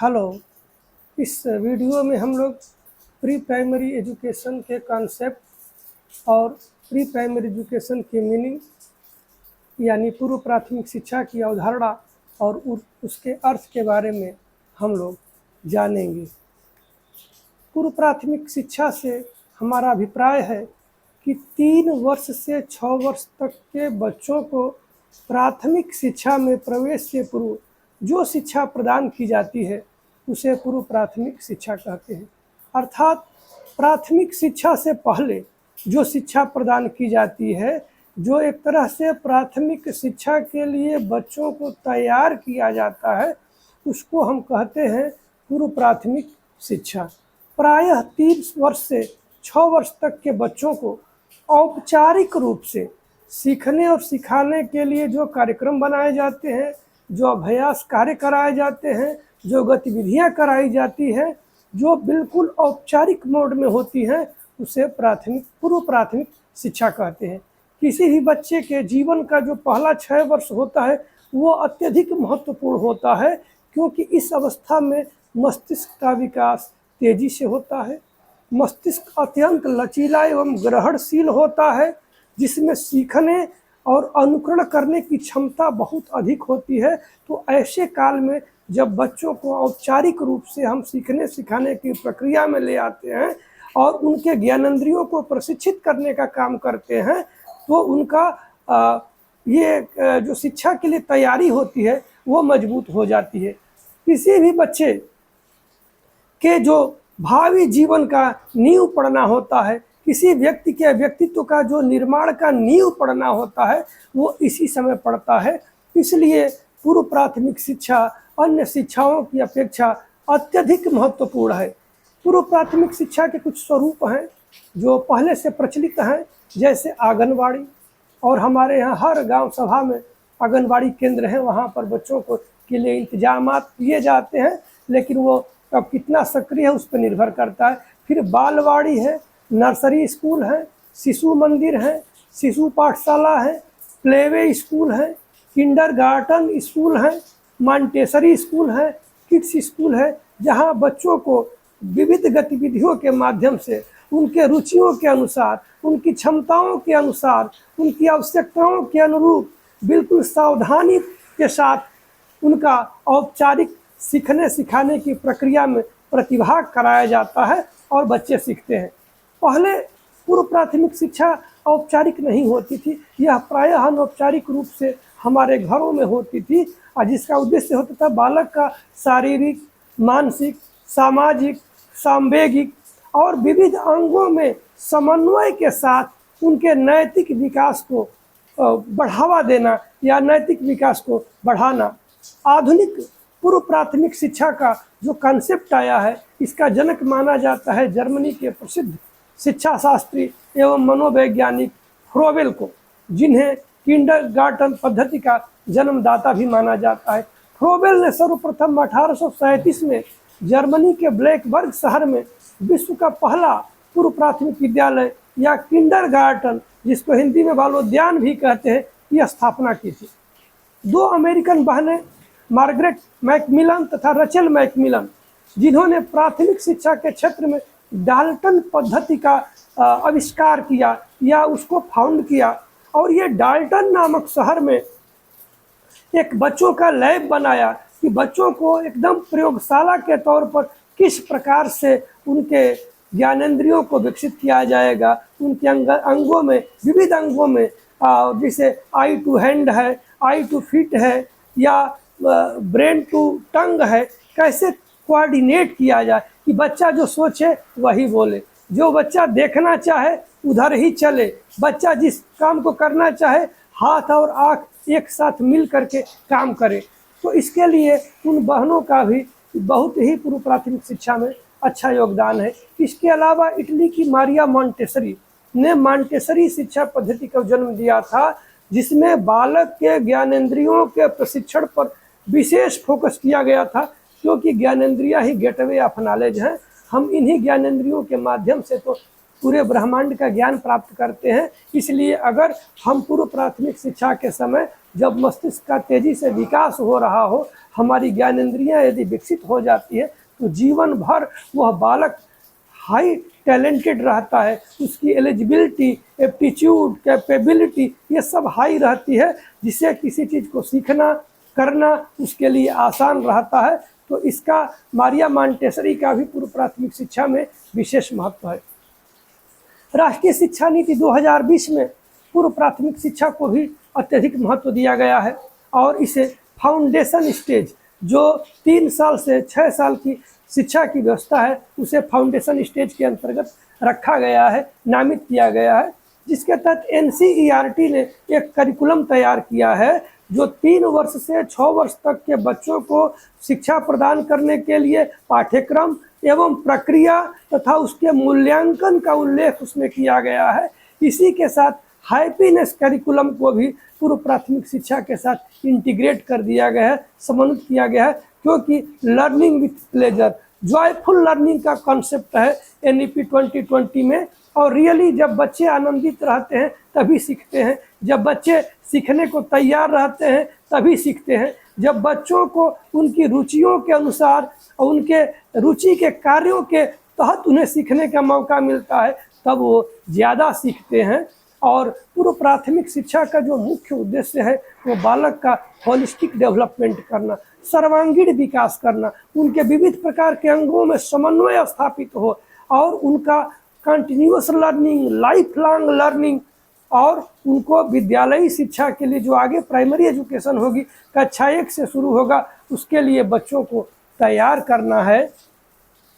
Hello. इस video में हम लोग प्री प्राइमरी एजुकेशन के कॉन्सेप्ट और प्री प्राइमरी एजुकेशन की मीनिंग यानी पूर्व प्राथमिक शिक्षा की अवधारणा और उसके अर्थ के बारे में हम लोग जानेंगे। पूर्व प्राथमिक शिक्षा से हमारा अभिप्राय है कि 3 वर्ष से 6 वर्ष तक के बच्चों को प्राथमिक शिक्षा में प्रवेश से पूर्व जो शिक्षा प्रदान की जाती है उसे पूर्व प्राथमिक शिक्षा कहते हैं। अर्थात प्राथमिक शिक्षा से पहले जो शिक्षा प्रदान की जाती है, जो एक तरह से प्राथमिक शिक्षा के लिए बच्चों को तैयार किया जाता है, उसको हम कहते हैं पूर्व प्राथमिक शिक्षा। प्रायः 3 वर्ष से 6 वर्ष तक के बच्चों को औपचारिक रूप से सीखने और सिखाने के लिए जो कार्यक्रम बनाए जाते हैं, जो अभ्यास कार्य कराए जाते हैं, जो गतिविधियां कराई जाती हैं, जो बिल्कुल औपचारिक मोड में होती हैं, उसे पूर्व प्राथमिक शिक्षा कहते हैं। किसी भी बच्चे के जीवन का जो पहला 6 वर्ष होता है वो अत्यधिक महत्वपूर्ण होता है, क्योंकि इस अवस्था में मस्तिष्क का विकास तेजी से होता है। मस्तिष्क अत्यंत लचीला एवं ग्रहणशील होता है, जिसमें सीखने और अनुकरण करने की क्षमता बहुत अधिक होती है। तो ऐसे काल में जब बच्चों को औपचारिक रूप से हम सीखने सिखाने की प्रक्रिया में ले आते हैं और उनके ज्ञानेंद्रियों को प्रशिक्षित करने का काम करते हैं, तो उनका जो शिक्षा के लिए तैयारी होती है वो मजबूत हो जाती है। किसी भी बच्चे के जो भावी जीवन का नींव पड़ना होता है, किसी व्यक्ति के व्यक्तित्व का जो निर्माण का नींव पड़ना होता है, वो इसी समय पड़ता है। इसलिए पूर्व प्राथमिक शिक्षा अन्य शिक्षाओं की अपेक्षा अत्यधिक महत्वपूर्ण है। पूर्व प्राथमिक शिक्षा के कुछ स्वरूप हैं जो पहले से प्रचलित हैं, जैसे आंगनबाड़ी, और हमारे यहाँ हर गांव सभा में आंगनबाड़ी केंद्र हैं, वहाँ पर बच्चों को के लिए इंतजामात किए जाते हैं, लेकिन वो अब कितना सक्रिय है उस पर निर्भर करता है। फिर बालवाड़ी है, नर्सरी स्कूल है, शिशु मंदिर है, शिशु पाठशाला है, प्लेवे स्कूल है, किंडरगार्टन स्कूल है, मॉन्टेसरी स्कूल है, किड्स स्कूल है, जहां बच्चों को विविध गतिविधियों के माध्यम से उनके रुचियों के अनुसार, उनकी क्षमताओं के अनुसार, उनकी आवश्यकताओं के अनुरूप बिल्कुल सावधानी के साथ उनका औपचारिक सीखने सिखाने की प्रक्रिया में प्रतिभाग कराया जाता है और बच्चे सीखते हैं। पहले पूर्व प्राथमिक शिक्षा औपचारिक नहीं होती थी, यह प्रायः अनौपचारिक रूप से हमारे घरों में होती थी, और जिसका उद्देश्य होता था बालक का शारीरिक, मानसिक, सामाजिक, सांवेगिक और विविध अंगों में समन्वय के साथ उनके नैतिक विकास को बढ़ावा देना या नैतिक विकास को बढ़ाना। आधुनिक पूर्व प्राथमिक शिक्षा का जो कॉन्सेप्ट आया है, इसका जनक माना जाता है जर्मनी के प्रसिद्ध शिक्षा शास्त्री एवं मनोवैज्ञानिक फ्रोबेल को, जिन्हें किंडरगार्टन पद्धति का जन्मदाता भी माना जाता है। फ्रोबेल ने सर्वप्रथम 1837 में जर्मनी के ब्लैकबर्ग शहर में विश्व का पहला पूर्व प्राथमिक विद्यालय या किंडरगार्टन, जिसको हिंदी में बालोद्यान भी कहते हैं, की स्थापना की थी। 2 अमेरिकन बहनें मार्गरेट मैकमिलन तथा रचेल मैकमिलन, जिन्होंने प्राथमिक शिक्षा के क्षेत्र में डाल्टन पद्धति का आविष्कार किया या उसको फाउंड किया, और ये डाल्टन नामक शहर में एक बच्चों का लैब बनाया कि बच्चों को एकदम प्रयोगशाला के तौर पर किस प्रकार से उनके ज्ञानेंद्रियों को विकसित किया जाएगा, उनके अंगों में, विविध अंगों में, जैसे आई टू हैंड है, आई टू फीट है, या ब्रेन टू टंग है, कैसे कोऑर्डिनेट किया जाए कि बच्चा जो सोचे वही बोले, जो बच्चा देखना चाहे उधर ही चले, बच्चा जिस काम को करना चाहे हाथ और आँख एक साथ मिल करके काम करे। तो इसके लिए उन बहनों का भी बहुत ही पूर्व प्राथमिक शिक्षा में अच्छा योगदान है। इसके अलावा इटली की मारिया मॉन्टेसरी ने मॉन्टेसरी शिक्षा पद्धति का जन्म दिया था, जिसमें बालक के ज्ञानेंद्रियों के प्रशिक्षण पर विशेष फोकस किया गया था, क्योंकि ज्ञानेंद्रियां ही गेटवे ऑफ नॉलेज हैं। हम इन्हीं ज्ञानेंद्रियों के माध्यम से तो पूरे ब्रह्मांड का ज्ञान प्राप्त करते हैं। इसलिए अगर हम पूर्व प्राथमिक शिक्षा के समय जब मस्तिष्क का तेजी से विकास हो रहा हो, हमारी ज्ञानेंद्रियां यदि विकसित हो जाती है, तो जीवन भर वह बालक हाई टैलेंटेड रहता है, उसकी एलिजिबिलिटी, एप्टीट्यूड, कैपेबिलिटी ये सब हाई रहती है, जिससे किसी चीज़ को सीखना करना उसके लिए आसान रहता है। तो इसका मारिया मॉन्टेसरी का भी पूर्व प्राथमिक शिक्षा में विशेष महत्व है। राष्ट्रीय शिक्षा नीति 2020 में पूर्व प्राथमिक शिक्षा को भी अत्यधिक महत्व दिया गया है और इसे फाउंडेशन स्टेज, जो 3 साल से 6 साल की शिक्षा की व्यवस्था है, उसे फाउंडेशन स्टेज के अंतर्गत रखा गया है, नामित किया गया है, जिसके तहत NCERT ने एक करिकुलम तैयार किया है जो 3 वर्ष से 6 वर्ष तक के बच्चों को शिक्षा प्रदान करने के लिए पाठ्यक्रम एवं प्रक्रिया तथा उसके मूल्यांकन का उल्लेख उसमें किया गया है। इसी के साथ हैप्पीनेस करिकुलम को भी पूर्व प्राथमिक शिक्षा के साथ इंटीग्रेट कर दिया गया है, समन्वित किया गया है, क्योंकि learning with pleasure, joyful learning का कॉन्सेप्ट है NEP 2020 में। और रियली जब बच्चे आनंदित रहते हैं तभी सीखते हैं, जब बच्चे सीखने को तैयार रहते हैं तभी सीखते हैं, जब बच्चों को उनकी रुचियों के अनुसार और उनके रुचि के कार्यों के तहत उन्हें सीखने का मौका मिलता है, तब वो ज़्यादा सीखते हैं। और पूर्व प्राथमिक शिक्षा का जो मुख्य उद्देश्य है वो बालक का होलिस्टिक डेवलपमेंट करना, सर्वांगीण विकास करना, उनके विविध प्रकार के अंगों में समन्वय स्थापित हो और उनका continuous learning, life long learning, और उनको विद्यालयी शिक्षा के लिए जो आगे प्राइमरी एजुकेशन होगी, कक्षा 1 से शुरू होगा, उसके लिए बच्चों को तैयार करना है।